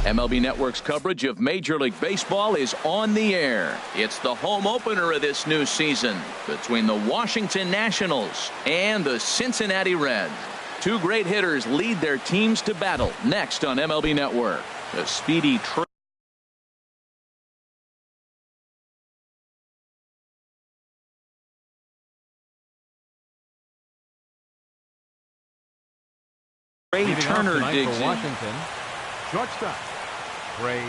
MLB Network's coverage of Major League Baseball is on the air. It's the home opener of this new season between the Washington Nationals and the Cincinnati Reds. Two great hitters lead their teams to battle next on MLB Network. The speedy Trey Turner digs in. Washington, shortstop, Trey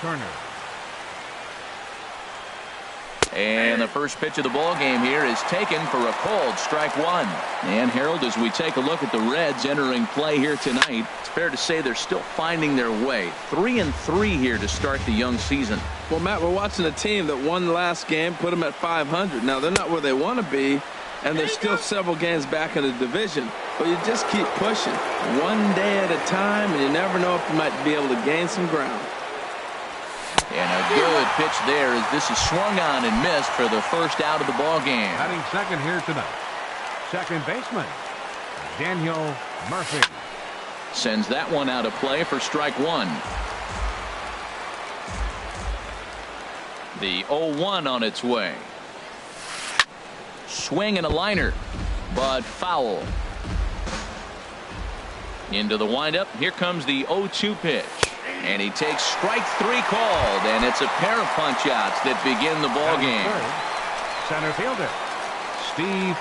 Turner. And the first pitch of the ball game here is taken for a called strike one. And Harold, as we take a look at the Reds entering play here tonight, it's fair to say they're still finding their way. 3-3 here to start the young season. Well, Matt, we're watching a team that won the last game, put them at 500. Now they're not where they want to be, and they're still several games back in the division. But you just keep pushing one day at a time, and you never know if you might be able to gain some ground. And a good pitch there as this is swung on and missed for the first out of the ball game. Batting second here tonight, second baseman Daniel Murphy. Sends that one out of play for strike one. The 0-1 on its way. Swing and a liner, but foul. Into the windup. Here comes the 0-2 pitch. And he takes strike three called, and it's a pair of punch-outs that begin the ball game. Center fielder Steve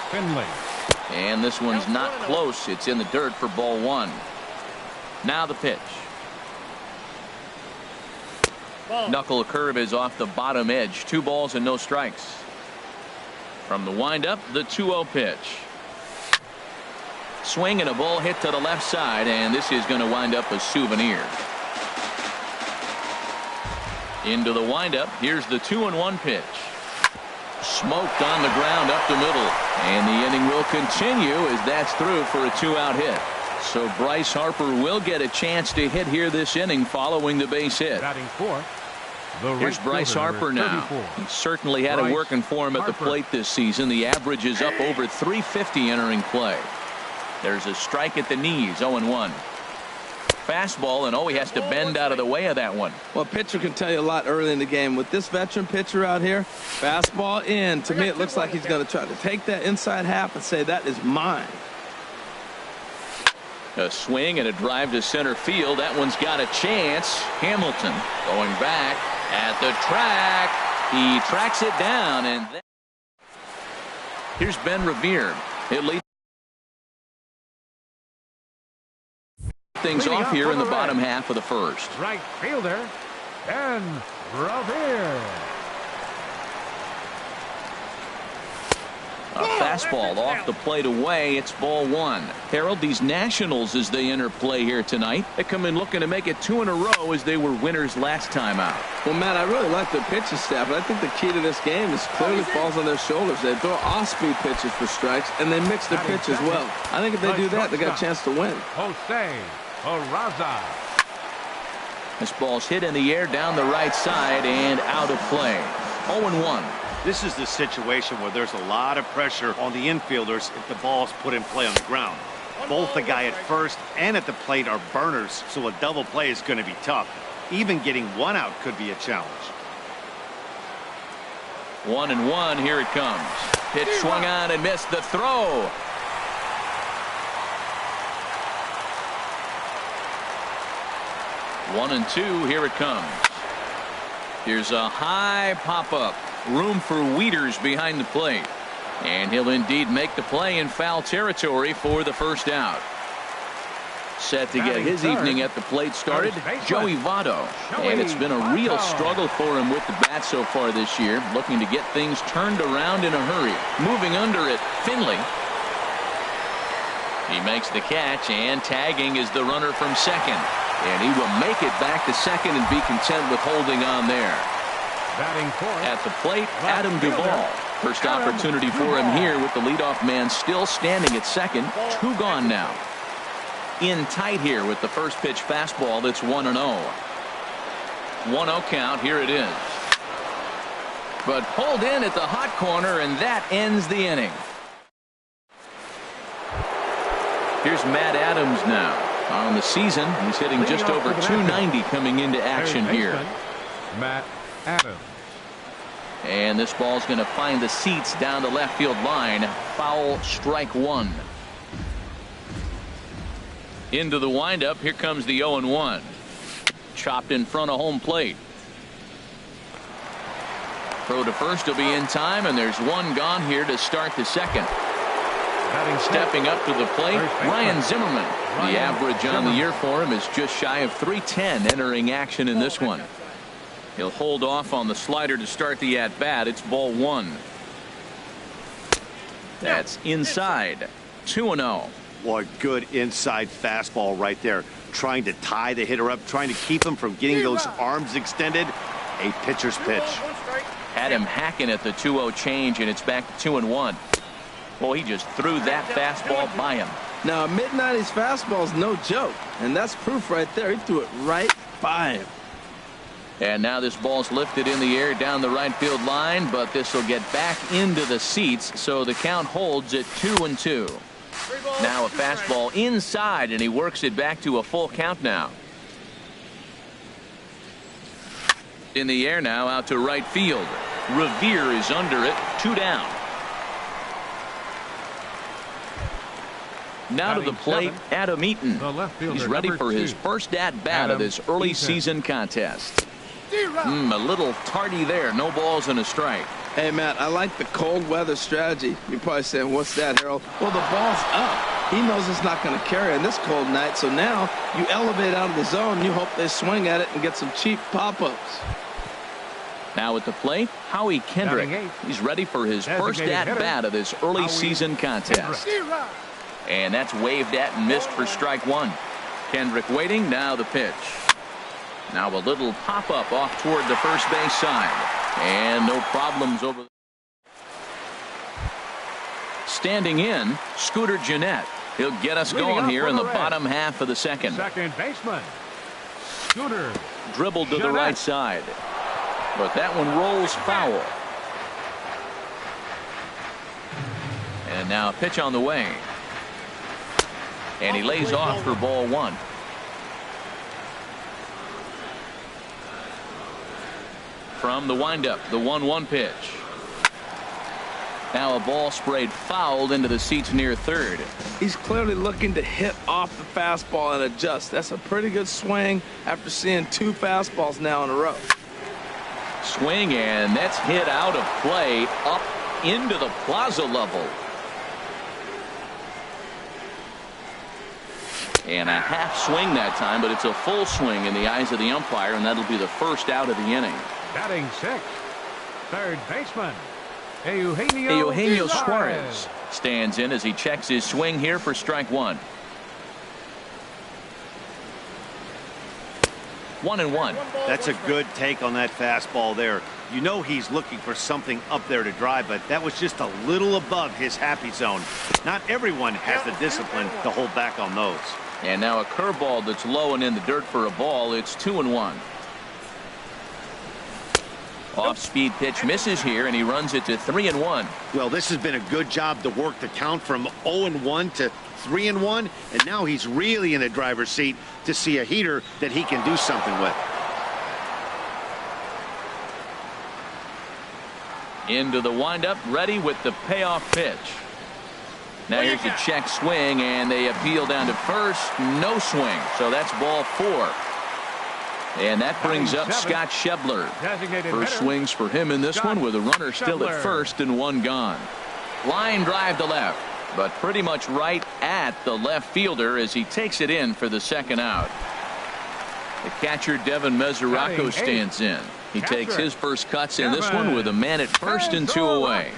Finley. And this one's not close. It's in the dirt for ball one. Now the pitch. Knuckle curve is off the bottom edge. 2 balls and no strikes. From the windup, the 2-0 pitch. Swing and a ball hit to the left side, and this is going to wind up a souvenir. Into the windup. Here's the 2-1 pitch. Smoked on the ground up the middle, and the inning will continue as that's through for a 2-out hit. So Bryce Harper will get a chance to hit here this inning following the base hit. Batting fourth, here's Bryce Harper now. He certainly had it working for him at the plate this season. The average is up over 350 entering play. There's a strike at the knees. 0-1. Fastball, and he has to bend out of the way of that one. Well, a pitcher can tell you a lot early in the game. With this veteran pitcher out here, fastball in. To me, it looks like he's going to try to take that inside half and say, that is mine. A swing and a drive to center field. That one's got a chance. Hamilton going back at the track. He tracks it down, and then here's Ben Revere. It leads things off here in the bottom half of the first. Right fielder Ben Revere. A fastball off the plate away. It's ball one. Harold, these Nationals, as they enter play here tonight, they come in looking to make it 2 in a row as they were winners last time out. Well, Matt, I really like their pitching staff, but I think the key to this game is clearly falls on their shoulders. They throw off-speed pitches for strikes, and they mix their pitch as well. I think if they do that, they got a chance to win. Jose Peraza. This ball's hit in the air down the right side and out of play. 0-1. This is the situation where there's a lot of pressure on the infielders if the ball's put in play on the ground. Both the guy at first and at the plate are burners, so a double play is going to be tough. Even getting one out could be a challenge. 1-1. Here it comes. Pitch swung on and missed. The throw. One and two. Here it comes. Here's a high pop-up. Room for Wieters behind the plate. And he'll indeed make the play in foul territory for the first out. Set to get his evening at the plate started, Joey Votto. And it's been a real struggle for him with the bat so far this year. Looking to get things turned around in a hurry. Moving under it, Finley. He makes the catch, and tagging is the runner from second. And he will make it back to second and be content with holding on there. At the plate, Adam Duvall. First opportunity for him here with the leadoff man still standing at second. 2 gone now. In tight here with the first pitch fastball. That's 1-0. 1-0 count. Here it is. But pulled in at the hot corner, and that ends the inning. Here's Matt Adams now. On the season, he's hitting just over 290 coming into action here. Matt Adams. And this ball's going to find the seats down the left field line. Foul, strike one. Into the windup. Here comes the 0-1. Chopped in front of home plate. Throw to first will be in time, and there's one gone here to start the second. Stepping up to the plate, Ryan Zimmerman. The average on the year for him is just shy of 310 entering action in this one. He'll hold off on the slider to start the at-bat. It's ball one. That's inside. 2-0. What good inside fastball right there. Trying to tie the hitter up, trying to keep him from getting those arms extended. A pitcher's pitch. Had him hacking at the 2-0 change, and it's back to 2-1. Well, he just threw that fastball by him. Now, a mid-90s fastball is no joke, and that's proof right there. He threw it right by him. And now this ball's lifted in the air down the right field line, but this will get back into the seats, so the count holds at 2-2. Now a fastball inside, and he works it back to a full count now. In the air now, out to right field. Revere is under it, 2 down. Now to the plate, Adam Eaton. He's ready for his first at-bat of this early season contest. A little tardy there. No balls and a strike. Hey, Matt, I like the cold weather strategy. You're probably saying, what's that, Harold? Well, the ball's up. He knows it's not going to carry on this cold night, so now you elevate out of the zone. You hope they swing at it and get some cheap pop-ups. Now at the plate, Howie Kendrick. He's ready for his first at-bat of this early season contest. And that's waved at and missed for strike one. Kendrick waiting. Now the pitch. Now a little pop-up off toward the first base side. And no problems over. Standing in, Scooter Gennett. He'll get us going here in the bottom half of the second. Second baseman, Scooter. Dribbled to the right side. But that one rolls foul. And now a pitch on the way. And he lays off for ball one. From the windup, the 1-1 pitch. Now a ball sprayed fouled into the seats near third. He's clearly looking to hit off the fastball and adjust. That's a pretty good swing after seeing 2 fastballs now in a row. Swing, and that's hit out of play up into the plaza level. And a half swing that time, but it's a full swing in the eyes of the umpire, and that'll be the first out of the inning. Batting 6th, third baseman, Eugenio Suarez stands in as he checks his swing here for strike one. 1-1. That's a good take on that fastball there. You know he's looking for something up there to drive, but that was just a little above his happy zone. Not everyone has the discipline to hold back on those. And now a curveball that's low and in the dirt for a ball. It's 2-1. Off-speed pitch misses here, and he runs it to 3-1. Well, this has been a good job to work the count from 0-1 to 3-1, and now he's really in the driver's seat to see a heater that he can do something with. Into the windup, ready with the payoff pitch. Now here's a check swing, and they appeal down to first. No swing, so that's ball 4. And that brings up Scott Schebler. First swings for him in this one with a runner still at first and 1 gone. Line drive to left, but pretty much right at the left fielder as he takes it in for the second out. The catcher Devin Mesoraco stands in. He takes his first cuts in this one with a man at first and 2 away.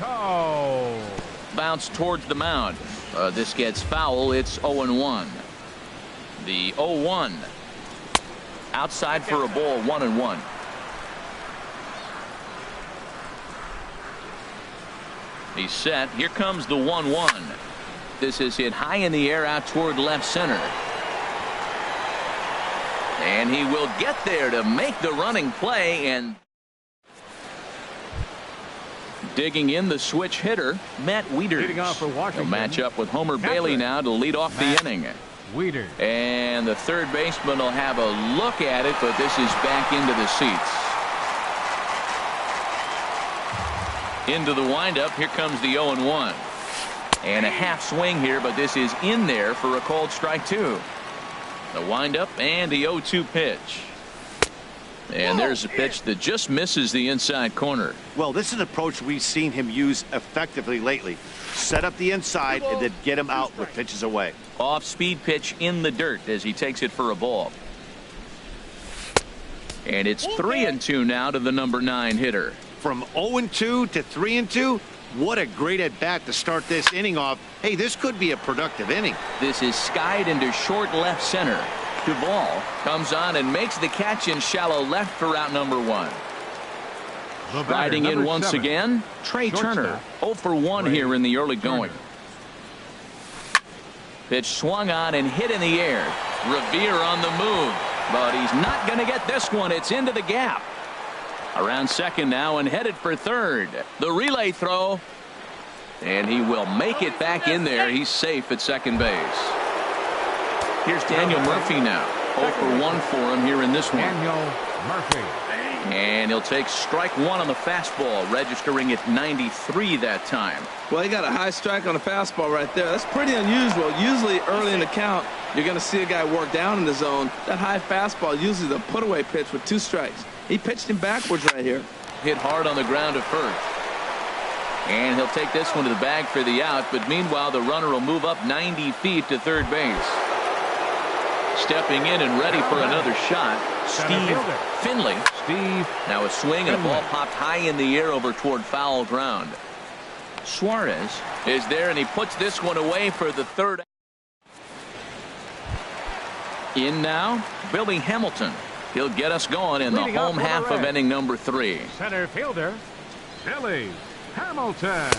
Bounce towards the mound. This gets foul. It's 0-1. The 0-1. Outside for a ball, 1-1. He's set. Here comes the 1-1. This is hit high in the air out toward left center. And he will get there to make the running play. And digging in the switch hitter, Matt Wieters. He'll match up with Homer Bailey now to lead off the inning. Weeder. And the third baseman will have a look at it, but this is back into the seats. Into the windup. Here comes the 0-1. And a half swing here, but this is in there for a called strike two. The windup and the 0-2 pitch. And there's a pitch that just misses the inside corner. Well, this is an approach we've seen him use effectively lately. Set up the inside and then get him out with pitches away. Off-speed pitch in the dirt as he takes it for a ball. And it's 3-2 now to the number 9 hitter. From 0-2 to 3-2, what a great at-bat to start this inning off. Hey, this could be a productive inning. This is skied into short left center. Duvall comes on and makes the catch in shallow left for out number 1. Riding in once again, Trey Turner. 0 for 1 here in the early going. Pitch swung on and hit in the air. Revere on the move, but he's not going to get this one. It's into the gap. Around second now and headed for third. The relay throw, and he will make it back in there. He's safe at second base. Here's Daniel Murphy now. 0 for 1 for him here in this one. Daniel Murphy. And he'll take strike 1 on the fastball, registering at 93 that time. Well, he got a high strike on the fastball right there. That's pretty unusual. Usually early in the count, you're going to see a guy work down in the zone. That high fastball usually the put-away pitch with 2 strikes. He pitched him backwards right here. Hit hard on the ground at first. And he'll take this one to the bag for the out, but meanwhile the runner will move up 90 feet to third base. Stepping in and ready for another shot, Steve Finley. Now a swing and a ball popped high in the air over toward foul ground. Suarez is there and he puts this one away for the third. In now, Billy Hamilton. He'll get us going in the home half of inning number 3. Center fielder, Billy Hamilton.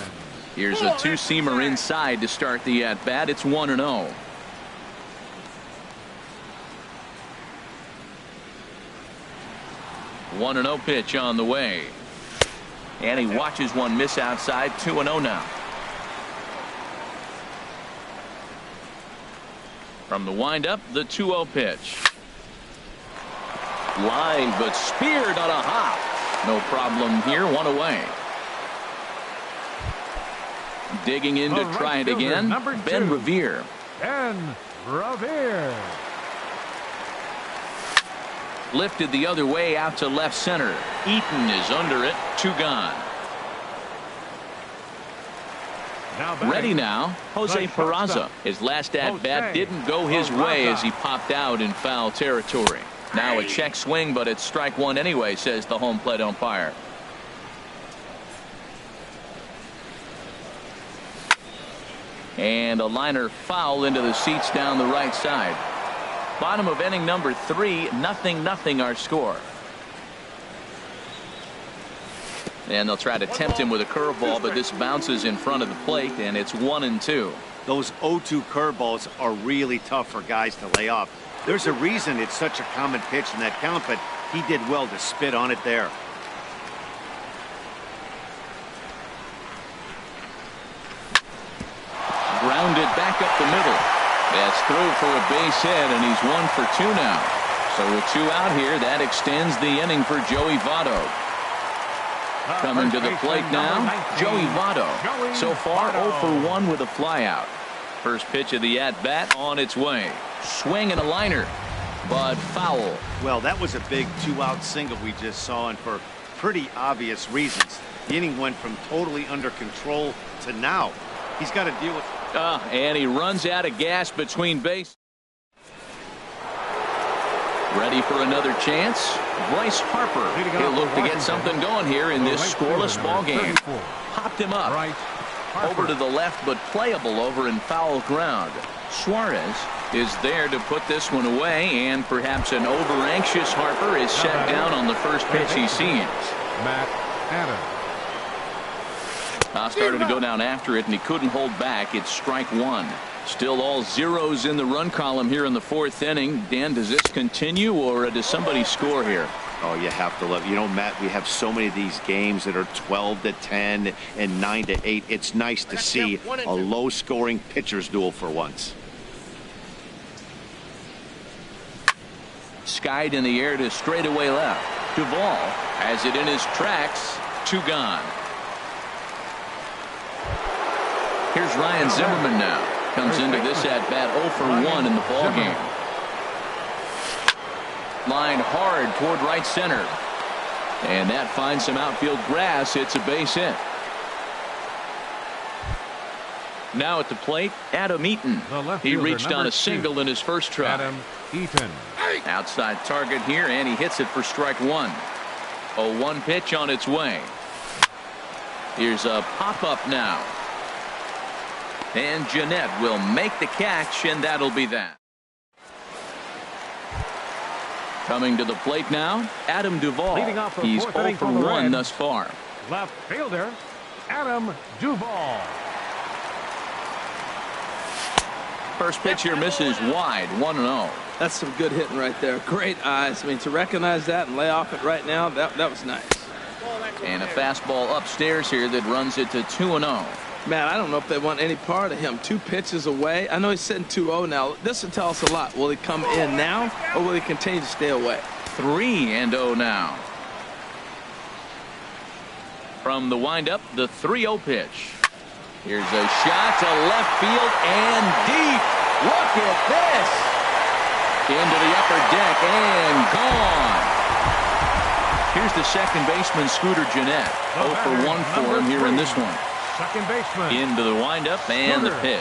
Here's a two-seamer inside to start the at-bat. It's 1-0. One 1-0 pitch on the way. And he watches one miss outside. 2-0 now. From the windup, the 2-0 pitch. Line, but speared on a hop. No problem here. 1 away. Digging in to try it again. Ben Revere. Ben Revere. Lifted the other way out to left center. Eaton is under it. 2 gone. Ready now, Jose Peraza. His last at-bat didn't go his way as he popped out in foul territory. Now a check swing, but it's strike 1 anyway, says the home plate umpire. And a liner foul into the seats down the right side. Bottom of inning number 3, 0-0 our score. And they'll try to tempt him with a curveball, but this bounces in front of the plate, and it's 1-2. Those 0-2 curveballs are really tough for guys to lay off. There's a reason it's such a common pitch in that count, but he did well to spit on it there. Grounded back up the middle. That's through for a base hit, and he's 1 for 2 now. So with 2 out here, that extends the inning for Joey Votto. Coming to the plate now, Joey Votto. So far, 0 for 1 with a flyout. First pitch of the at-bat on its way. Swing and a liner, but foul. Well, that was a big 2-out single we just saw, and for pretty obvious reasons. The inning went from totally under control to now. He's got to deal with. And he runs out of gas between bases. Ready for another chance. Bryce Harper. He'll look to get something going here in this scoreless ball game. Popped him up. Over to the left, but playable over in foul ground. Suarez is there to put this one away, and perhaps an over-anxious Harper is set down on the first pitch he sees. Matt Adams. Started to go down after it, and he couldn't hold back. It's strike 1. Still all zeros in the run column here in the 4th inning. Dan, does this continue, or does somebody score here? Oh, you have to love. You know, Matt, we have so many of these games that are 12-10 and 9-8. It's nice to see a low-scoring pitcher's duel for once. Skied in the air to straightaway left. Duvall has it in his tracks. 2 gone. Here's Ryan Zimmerman now. Comes into this at bat 0 for 1 in the ball game. Lined hard toward right center. And that finds some outfield grass. It's a base hit. Now at the plate, Adam Eaton. He reached on a single in his first try. Adam Eaton. Outside target here, and he hits it for strike 1. A 1 pitch on its way. Here's a pop-up now. And Jeanette will make the catch, and that'll be that. Coming to the plate now, Adam Duvall. He's 0 for 1 thus far. Left fielder, Adam Duvall. First pitch here misses wide, 1-0. That's some good hitting right there. Great eyes. I mean, to recognize that and lay off it right now, that was nice. And a fastball upstairs here that runs it to 2-0. Man, I don't know if they want any part of him. 2 pitches away. I know he's sitting 2-0 now. This will tell us a lot. Will he come in now, or will he continue to stay away? 3-0 now. From the windup, the 3-0 pitch. Here's a shot to left field and deep. Look at this. Into the upper deck and gone. Here's the second baseman, Scooter Jeanette. 0 for 1 for him here in this one. Second baseman. Into the windup and the pitch.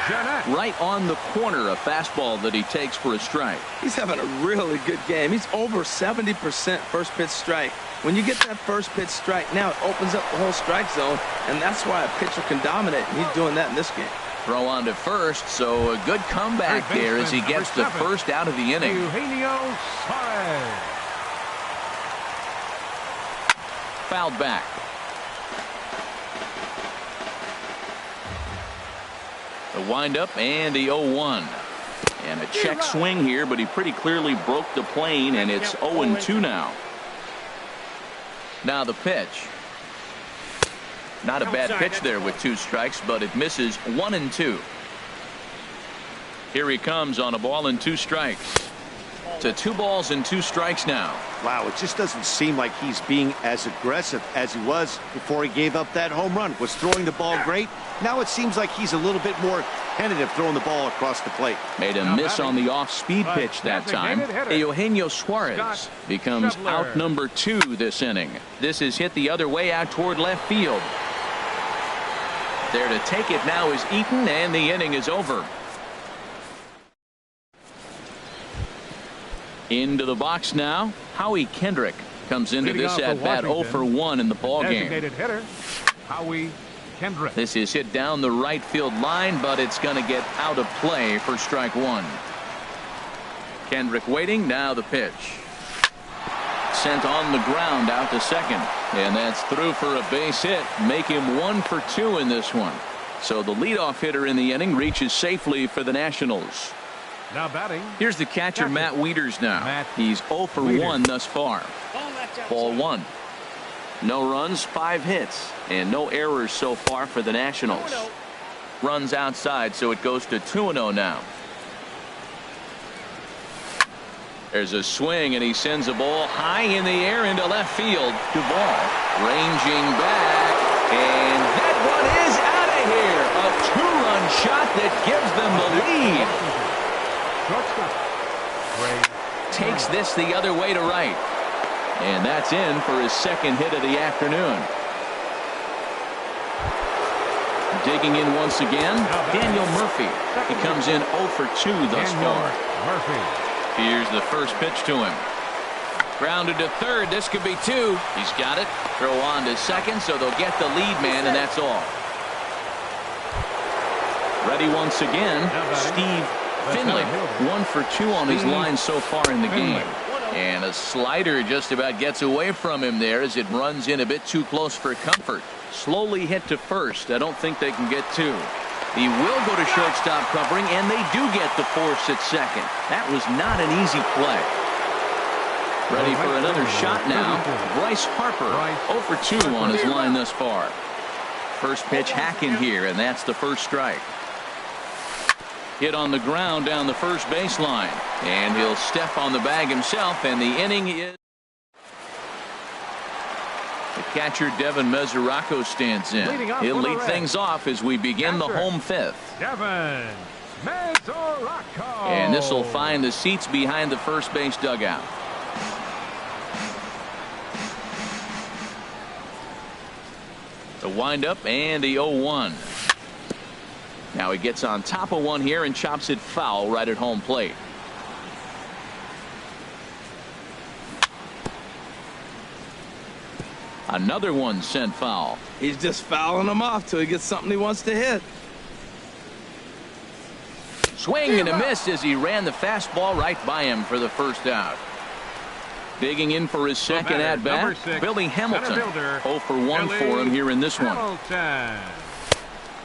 Jeanette. Right on the corner, a fastball that he takes for a strike. He's having a really good game. He's over 70% first pitch strike. When you get that first pitch strike, now it opens up the whole strike zone, and that's why a pitcher can dominate, and he's doing that in this game. Throw on to first, so a good comeback there as he gets the first out of the inning. Eugenio Suarez. Fouled back. The windup and the 0-1. And a check swing here, but he pretty clearly broke the plane, and it's 0-2 now. Now the pitch. Not a bad pitch there with 2 strikes, but it misses 1-2. Here he comes on a ball and 2 strikes. To 2 balls and 2 strikes now. Wow, it just doesn't seem like he's being as aggressive as he was before he gave up that home run. Was throwing the ball great. Now it seems like he's a little bit more tentative throwing the ball across the plate. Made a miss on the off-speed pitch that time. Eugenio Suarez becomes out number 2 this inning. This is hit the other way out toward left field. There to take it now is Eaton, and the inning is over. Into the box now, Howie Kendrick comes into this at-bat 0 for 1 in the ballgame. Designated hitter, Howie Kendrick. This is hit down the right field line, but it's going to get out of play for strike 1. Kendrick waiting, now the pitch. Sent on the ground out to second, and that's through for a base hit. Make him 1 for 2 in this one. So the leadoff hitter in the inning reaches safely for the Nationals. Now batting. Here's the catcher, Matt Wieters now. He's 0 for 1 thus far. Ball 1. No runs, 5 hits, and no errors so far for the Nationals. Runs outside, so it goes to 2-0 now. There's a swing, and he sends a ball high in the air into left field. Duvall ranging back, and that one is out of here. A 2-run shot that gives them the lead. Takes this the other way to right. And that's in for his second hit of the afternoon. Digging in once again, Daniel Murphy. He comes in 0 for 2 thus far. Here's the first pitch to him. Grounded to third. This could be 2. He's got it. Throw on to second, so they'll get the lead man, and that's all. Ready once again, Steve Finley. 1 for 2 on his line so far in the game. And a slider just about gets away from him there as it runs in a bit too close for comfort. Slowly hit to first. I don't think they can get 2. He will go to shortstop covering, and they do get the force at second. That was not an easy play. Ready for another shot now. Bryce Harper, 0 for 2 on his line thus far. First pitch hacking here, and that's the first strike. hit on the ground down the first baseline. And he'll step on the bag himself, and the inning is. The catcher Devin Mesoraco stands in. He'll lead things off as we begin the home fifth. Devin Mesoraco. And this will find the seats behind the first base dugout. The windup and the 0-1. Now he gets on top of one here and chops it foul right at home plate. Another one sent foul. He's just fouling them off till he gets something he wants to hit. Swing and a miss as he ran the fastball right by him for the first out. Digging in for his second at bat, Billy Hamilton. 0 for 1 for him here in this one.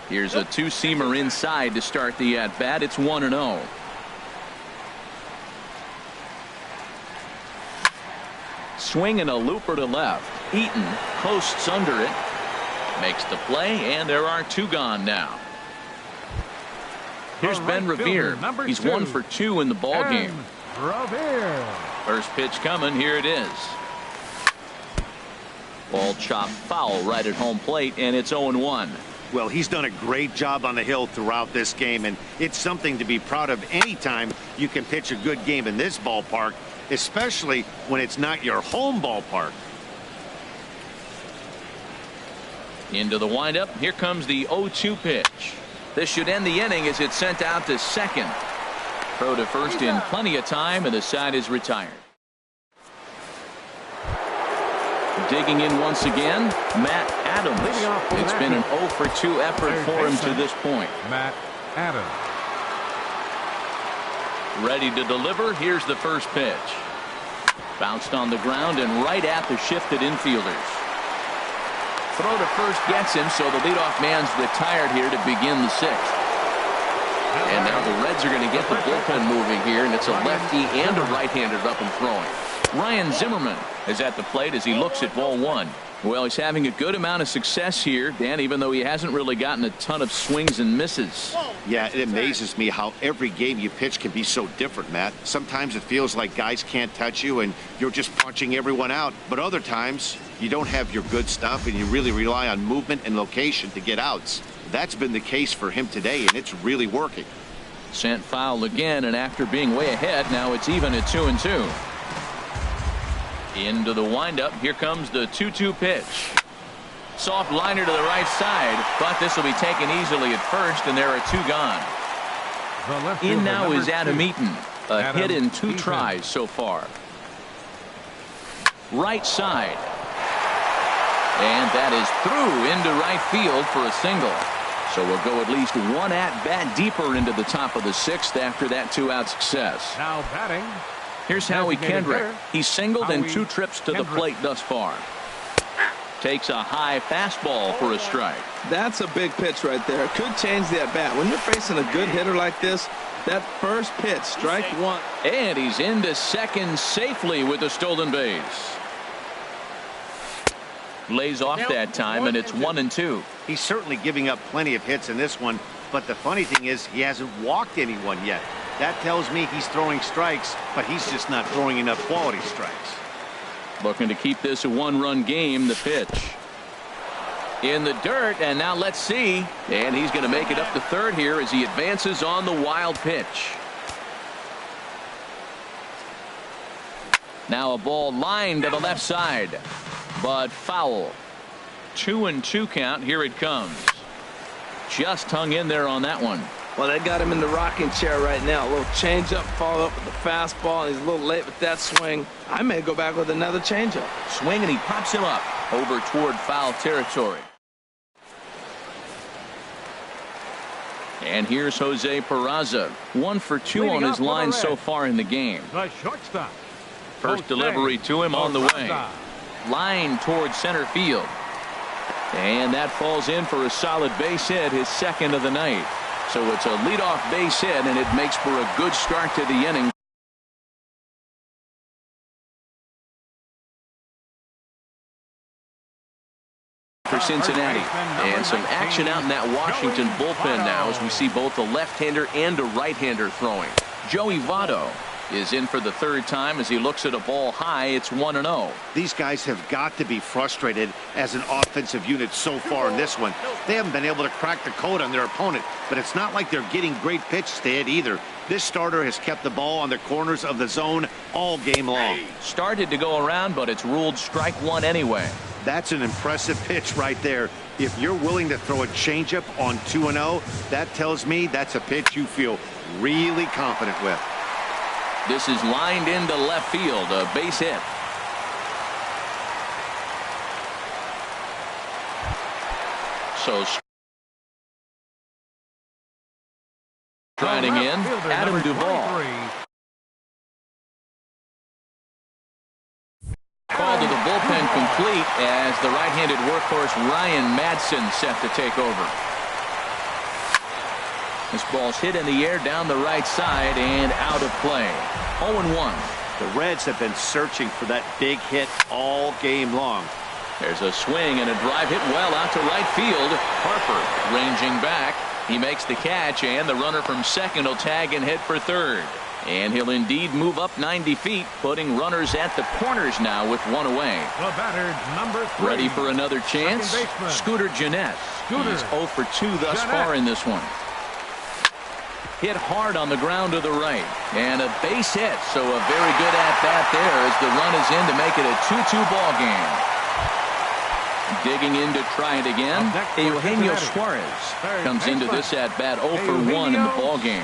Here's a two-seamer inside to start the at bat. It's 1-0. Swing and a looper to left. Eaton posts under it, makes the play, and there are two gone now. Here's Ben Revere. He's 1 for 2 in the ball game. First pitch coming. Here it is. Ball chopped foul right at home plate, and it's 0-1. Well, he's done a great job on the hill throughout this game, and it's something to be proud of anytime you can pitch a good game in this ballpark, especially when it's not your home ballpark. Into the windup. Here comes the 0-2 pitch. This should end the inning as it's sent out to second. Throw to first in plenty of time, and the side is retired. Digging in once again, Matt Adams. It's been an 0 for 2 effort for him to this point. Matt Adams. Ready to deliver. Here's the first pitch. Bounced on the ground and right at the shifted infielders. Throw to first gets him, so the leadoff man's retired here to begin the sixth. And now the Reds are going to get the bullpen moving here, and it's a lefty and a right-hander up and throwing. Ryan Zimmerman is at the plate as he looks at ball one. Well, he's having a good amount of success here, Dan, even though he hasn't really gotten a ton of swings and misses. Yeah, it amazes me how every game you pitch can be so different, Matt. Sometimes it feels like guys can't touch you and you're just punching everyone out. But other times, you don't have your good stuff and you really rely on movement and location to get outs. That's been the case for him today, and it's really working. Sent foul again, and after being way ahead, now it's even at 2-2. Into the windup. Here comes the 2-2 pitch. Soft liner to the right side, but this will be taken easily at first, and there are two gone. In now is Adam Eaton. A hit in 2 tries so far. Right side. And that is through into right field for a single. So we'll go at least one at-bat deeper into the top of the sixth after that 2-out success. Now batting. Here's Howie Kendrick. He's singled in 2 trips to the plate thus far. Takes a high fastball for a strike. That's a big pitch right there. Could change the at-bat. When you're facing a good hitter like this, that first pitch, strike one. And he's into second safely with a stolen base. Lays off that time, and it's 1-2. He's certainly giving up plenty of hits in this one, but the funny thing is he hasn't walked anyone yet. That tells me he's throwing strikes, but he's just not throwing enough quality strikes. Looking to keep this a 1-run game. The pitch in the dirt, and now let's see. And he's going to make it up to third here as he advances on the wild pitch. Now a ball lined to the left side, but foul. 2-2 count. Here it comes. Just hung in there on that one. Well, they got him in the rocking chair right now. A little changeup, follow up with the fastball, and he's a little late with that swing. I may go back with another changeup. Swing, and he pops him up over toward foul territory. And here's Jose Peraza. 1 for 2 on his line so far in the game. The shortstop. First delivery to him on the way. Line towards center field. And that falls in for a solid base hit, his second of the night. So it's a leadoff base hit, and it makes for a good start to the inning. For for Cincinnati. And some action out in that Washington bullpen now as we see both a left-hander and a right-hander throwing. Joey Votto is in for the third time as he looks at a ball high. It's 1-0. These guys have got to be frustrated as an offensive unit so far in this one. They haven't been able to crack the code on their opponent, but it's not like they're getting great pitches to hit either. This starter has kept the ball on the corners of the zone all game long. Started to go around, but it's ruled strike one anyway. That's an impressive pitch right there. If you're willing to throw a changeup on 2-0, that tells me that's a pitch you feel really confident with. This is lined into left field, a base hit. So striding in, Adam Duvall. Call to the bullpen complete as the right-handed workhorse Ryan Madson set to take over. This ball's hit in the air down the right side and out of play. 0-1. The Reds have been searching for that big hit all game long. There's a swing and a drive hit well out to right field. Harper ranging back. He makes the catch, and the runner from second will tag and hit for third. And he'll indeed move up 90 feet, putting runners at the corners now with one away. The batter, number 3. Ready for another chance? Scooter Gennett. He's 0 for 2 thus far in this one. Hit hard on the ground to the right. And a base hit, so a very good at-bat there as the run is in to make it a 2-2 ball game. Digging in to try it again. Eugenio Suarez comes into this at-bat 0 for 1 in the ball game.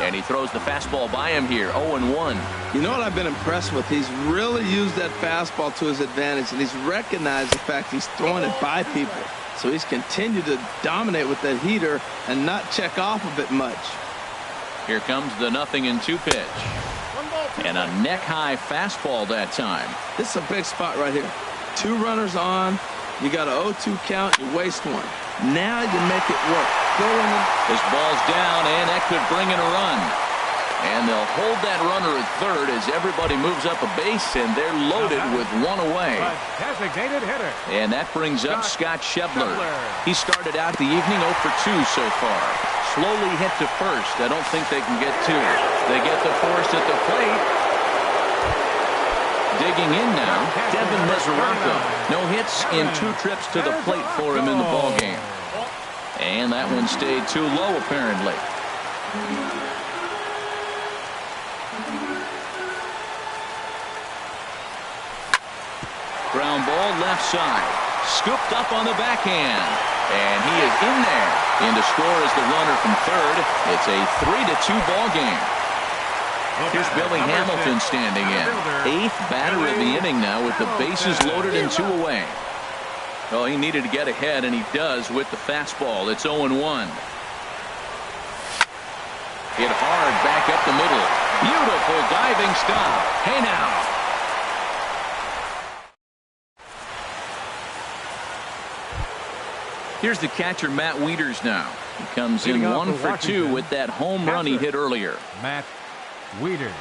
And he throws the fastball by him here, 0-1. You know what I've been impressed with? He's really used that fastball to his advantage, and he's recognized the fact he's throwing it by people. So he's continued to dominate with that heater and not check off of it much. Here comes the 0-2 pitch. And a neck-high fastball that time. This is a big spot right here. 2 runners on. You got an 0-2 count. You waste one. Now you make it work. Go in the... This ball's down, and that could bring in a run. And they'll hold that runner at third as everybody moves up a base, and they're loaded with one away. Designated hitter. And that brings up Scott Schebler. He started out the evening 0 for 2 so far. Slowly hit to first. I don't think they can get 2. They get the force at the plate. Digging in now, Devin Mesoraco. No hits in 2 trips to the plate for him in the ballgame. And that one stayed too low, apparently. Ground ball left side. Scooped up on the backhand. And he is in there. In to score is the runner from third. It's a 3-2 ball game. Here's Billy Hamilton standing in. 8th batter of the inning now with the bases loaded and 2 away. Well, he needed to get ahead, and he does with the fastball. It's 0-1. Hit hard back up the middle. Beautiful diving stop. Hey now. Here's the catcher, Matt Wieters now. He comes in 1 for 2 with that home run he hit earlier. Matt Wieters.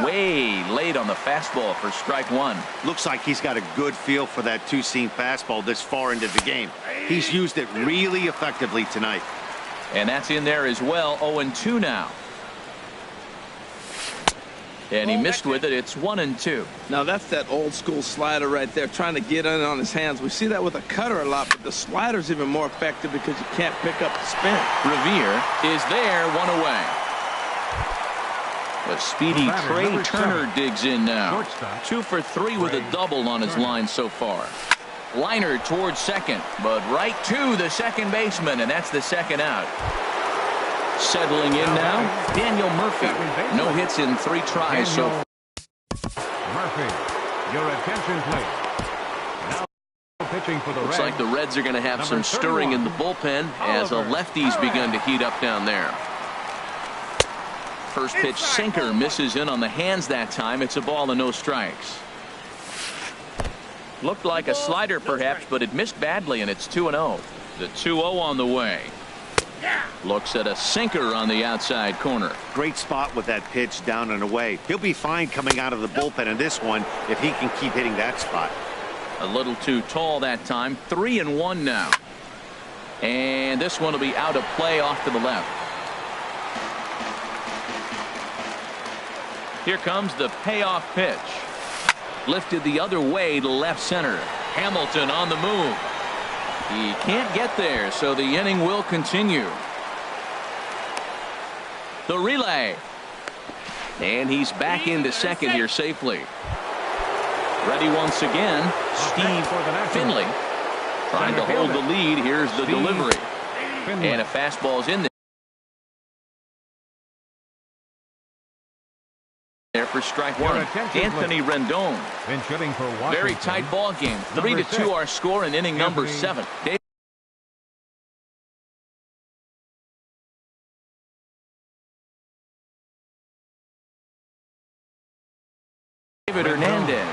Way late on the fastball for strike 1. Looks like he's got a good feel for that 2-seam fastball this far into the game. He's used it really effectively tonight. And that's in there as well. 0-2 now. And he missed with it. It's 1-2. Now that's that old school slider right there, trying to get in on his hands. We see that with a cutter a lot, but the slider's even more effective because you can't pick up the spin. Revere is there, 1 away. But speedy Trey Turner digs in now. 2 for 3 with a double on his line so far. Liner towards second, but right to the second baseman, and that's the second out. Settling in now, Daniel Murphy. No hits in 3 tries so far. Murphy, your attention please. Now pitching for the Reds. Looks like the Reds are going to have some stirring in the bullpen as a lefty's begun to heat up down there. First pitch sinker misses in on the hands that time. It's a ball and no strikes. Looked like a slider perhaps, but it missed badly, and it's 2-0. The 2-0 on the way. Looks at a sinker on the outside corner. Great spot with that pitch down and away. He'll be fine coming out of the bullpen in this one if he can keep hitting that spot. A little too tall that time. 3-1 now. And this one will be out of play off to the left. Here comes the payoff pitch. Lifted the other way to left center. Hamilton on the move. He can't get there, so the inning will continue. The relay. And he's back into second here safely. Ready once again, Steve Finley. Trying to hold the lead. Here's the delivery. And a fastball's in there for strike one. Anthony Rendon. Been shooting for Washington. Very tight ball game. 3-2 our score in inning number 7. David Hernandez.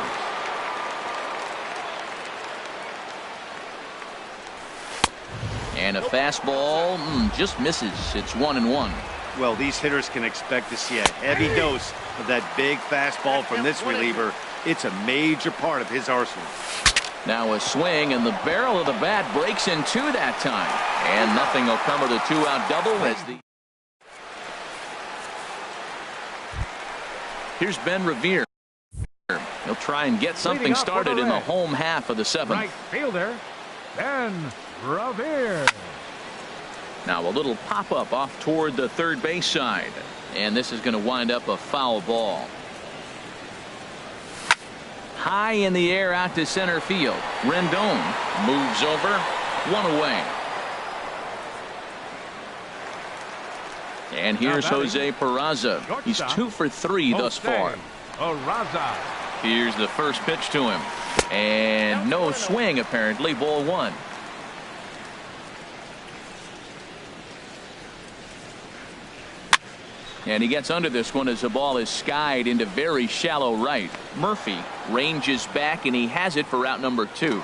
And a fastball just misses. It's 1-1. Well, these hitters can expect to see a heavy dose of that big fastball from this reliever. It's a major part of his arsenal. Now a swing, and the barrel of the bat breaks in two that time. And nothing will come of the 2-out double as the... Here's Ben Revere. He'll try and get something started in the home half of the 7th. Right fielder, Ben Revere. Now a little pop-up off toward the third base side. And this is going to wind up a foul ball. High in the air out to center field. Rendon moves over. 1 away. And here's Jose Peraza. He's 2 for 3 thus far. Peraza. Here's the first pitch to him. And no swing, apparently. Ball 1. And he gets under this one as the ball is skied into very shallow right. Murphy ranges back, and he has it for out number 2.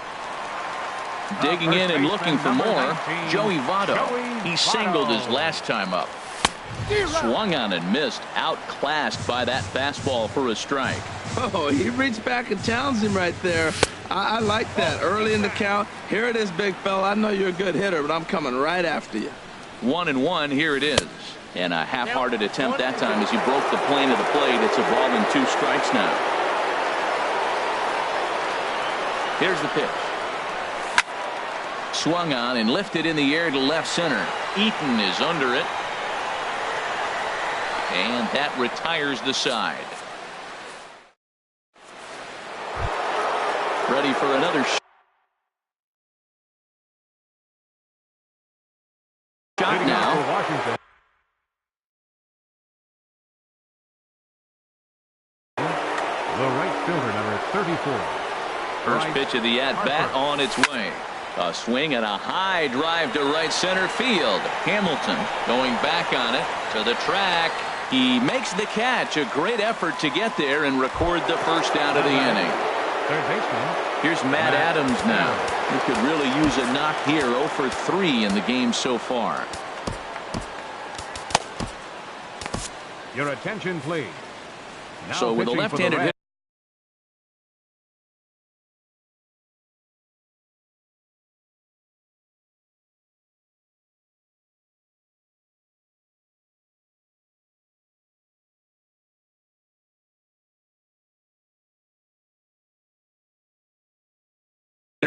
Digging in and looking for more, Joey Votto. He singled his last time up. Swung on and missed. Outclassed by that fastball for a strike. Oh, he reached back and challenged him right there. I like that. Early in the count. Here it is, big fella. I know you're a good hitter, but I'm coming right after you. 1-1. Here it is. And a half-hearted attempt that time as he broke the plane of the plate. It's a ball and 2 strikes now. Here's the pitch. Swung on and lifted in the air to left center. Eaton is under it. And that retires the side. Ready for another shot now. The right fielder, number 34. First pitch of the at-bat on its way. A swing and a high drive to right center field. Hamilton going back on it to the track. He makes the catch. A great effort to get there and record the first out of the inning. Third baseman. Here's Matt Adams now. He could really use a knock here. 0 for 3 in the game so far. Your attention, please. Now so with a left-handed hitter.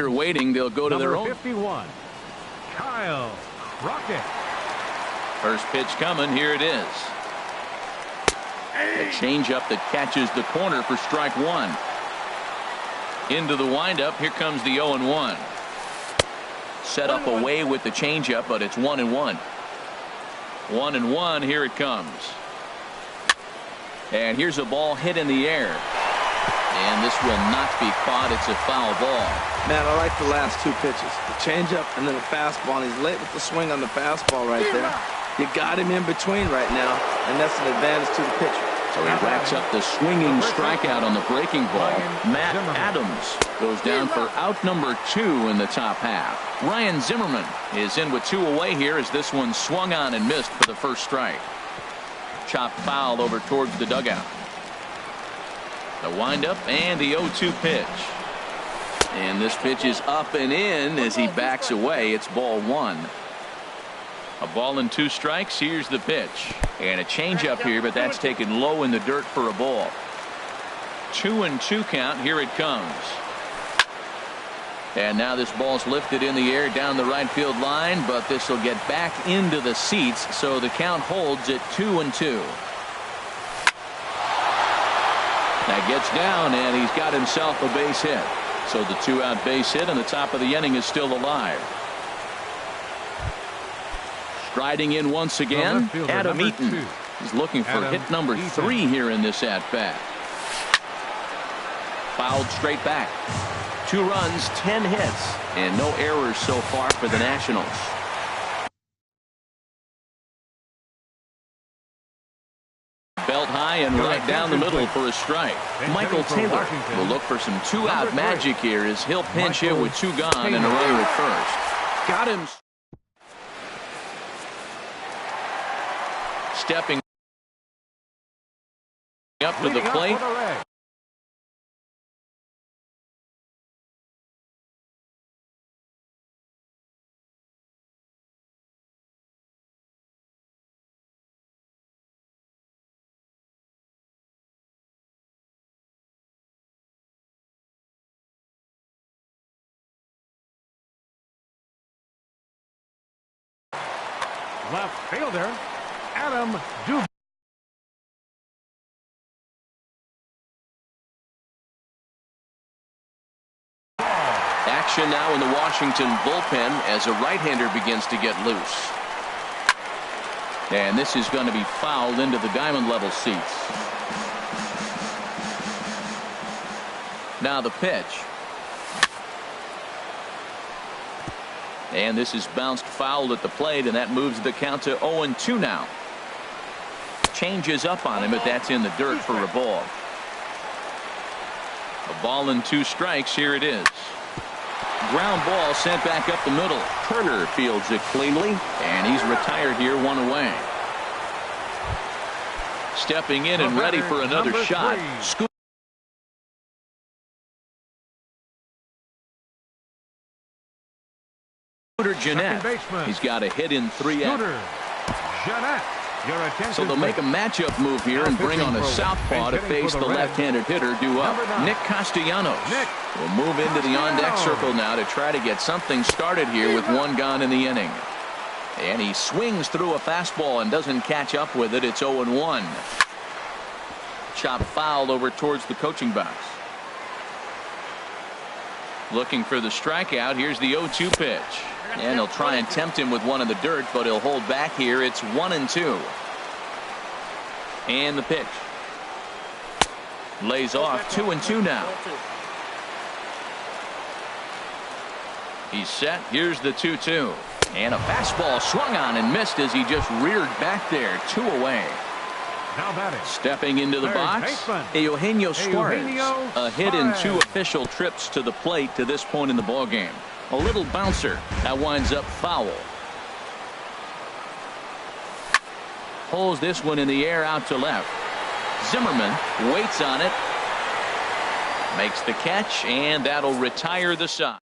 Waiting, they'll go to their own. 51. Kyle Crockett. First pitch coming. Here it is. A changeup that catches the corner for strike 1. Into the windup. Here comes the 0-1. Set up away with the changeup, but it's 1-1. 1-1. Here it comes. And here's a ball hit in the air. And this will not be caught. It's a foul ball. Man, I like the last 2 pitches. The changeup and then the fastball. And he's late with the swing on the fastball right there. You got him in between right now, and that's an advantage to the pitcher. So he racks up the swinging strikeout on the breaking ball. Matt Adams goes down for out number 2 in the top half. Ryan Zimmerman is in with 2 away here as this one swung on and missed for the first strike. Chopped foul over towards the dugout. The windup and the 0-2 pitch. And this pitch is up and in as he backs away. It's ball one. A ball and 2 strikes. Here's the pitch. And a changeup here, but that's taken low in the dirt for a ball. 2-2 count. Here it comes. And now this ball's lifted in the air down the right field line, but this will get back into the seats, so the count holds at 2-2. That gets down, and he's got himself a base hit. So the 2-out base hit, and the top of the inning is still alive. Striding in once again, Adam Eaton. He's looking for hit number 3 here in this at-bat. Fouled straight back. 2 runs, 10 hits, and no errors so far for the Nationals. Belt high and right down the middle for a strike. Michael Taylor will look for some 2-out magic here as he'll pinch hit with 2 gone and a runner at first. Got him. Stepping up to the plate. Left fielder, Adam Duvall. Action now in the Washington bullpen as a right-hander begins to get loose. And this is going to be fouled into the diamond level seats. Now the pitch. And this is bounced foul at the plate, and that moves the count to 0-2 now. Changes up on him, but that's in the dirt for a ball. A ball and 2 strikes. Here it is. Ground ball sent back up the middle. Turner fields it cleanly, and he's retired here, 1 away. Stepping in and ready for another shot. Jeanette. He's got a hit in 3 outs. So they'll make a matchup move here and bring on a southpaw to face the left-handed hitter due up. Nick Castellanos will move into the on-deck circle now to try to get something started here with 1 gone in the inning. And he swings through a fastball and doesn't catch up with it. It's 0-1. Chop foul over towards the coaching box. Looking for the strikeout. Here's the 0-2 pitch. And he'll try and tempt him with 1 in the dirt, but he'll hold back here. It's 1-2. And the pitch. Lays off. 2-2 now. He's set. Here's the 2-2. And a fastball swung on and missed as he just reared back there. 2 away. Stepping into the box, Eugenio Suarez. A hit in 2 official trips to the plate to this point in the ballgame. A little bouncer that winds up foul. Pulls this one in the air out to left. Zimmerman waits on it. Makes the catch, and that'll retire the side.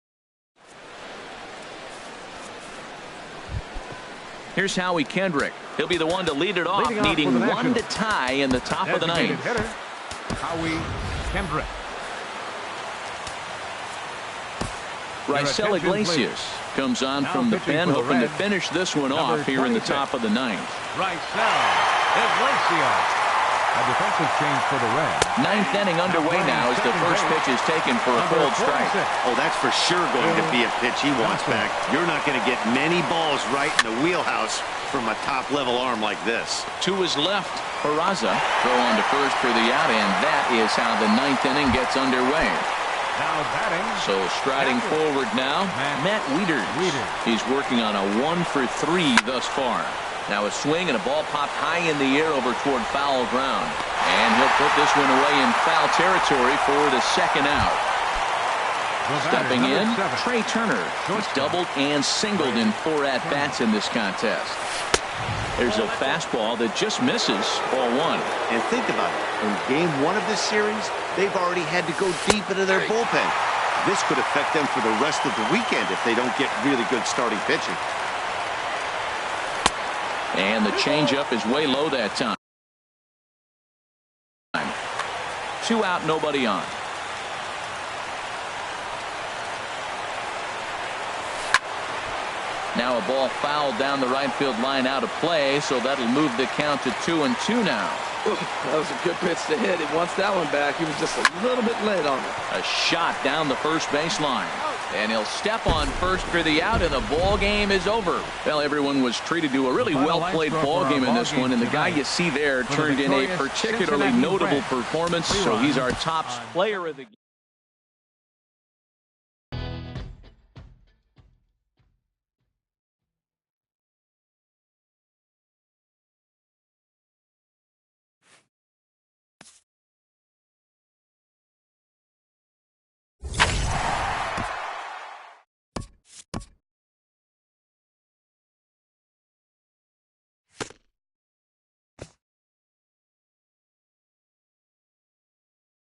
Here's Howie Kendrick. He'll be the one to lead it off, needing 1 to tie in the top of the 9th. Howie Kendrick. Raisel Iglesias comes on from the pen, hoping to finish this one off here in the top of the 9th. Raisel Iglesias. A defensive change for the Reds. 9th inning underway now as the first pitch is taken for a cold strike. Oh, that's for sure going to be a pitch he wants back. You're not going to get many balls right in the wheelhouse from a top-level arm like this. To his left, Peraza throw on to first for the out, and that is how the 9th inning gets underway. Now batting. So striding forward now, Matt Wieters. He's working on a 1 for 3 thus far. Now a swing and a ball popped high in the air over toward foul ground. And he'll put this one away in foul territory for the 2nd out. Stepping in, Trey Turner. He's doubled and singled in 4 at-bats in this contest. There's a fastball that just misses, ball 1. And think about it. In game 1 of this series, they've already had to go deep into their bullpen. This could affect them for the rest of the weekend if they don't get really good starting pitching. And the changeup is way low that time. 2 out, nobody on. Now a ball fouled down the right field line out of play, so that'll move the count to 2-2 now. That was a good pitch to hit. He wants that one back. He was just a little bit late on it. A shot down the first baseline. And he'll step on first for the out, and the ball game is over. Well, everyone was treated to a really well-played ball game in this one, and the guy you see there turned in a particularly notable performance, so he's our top player of the game.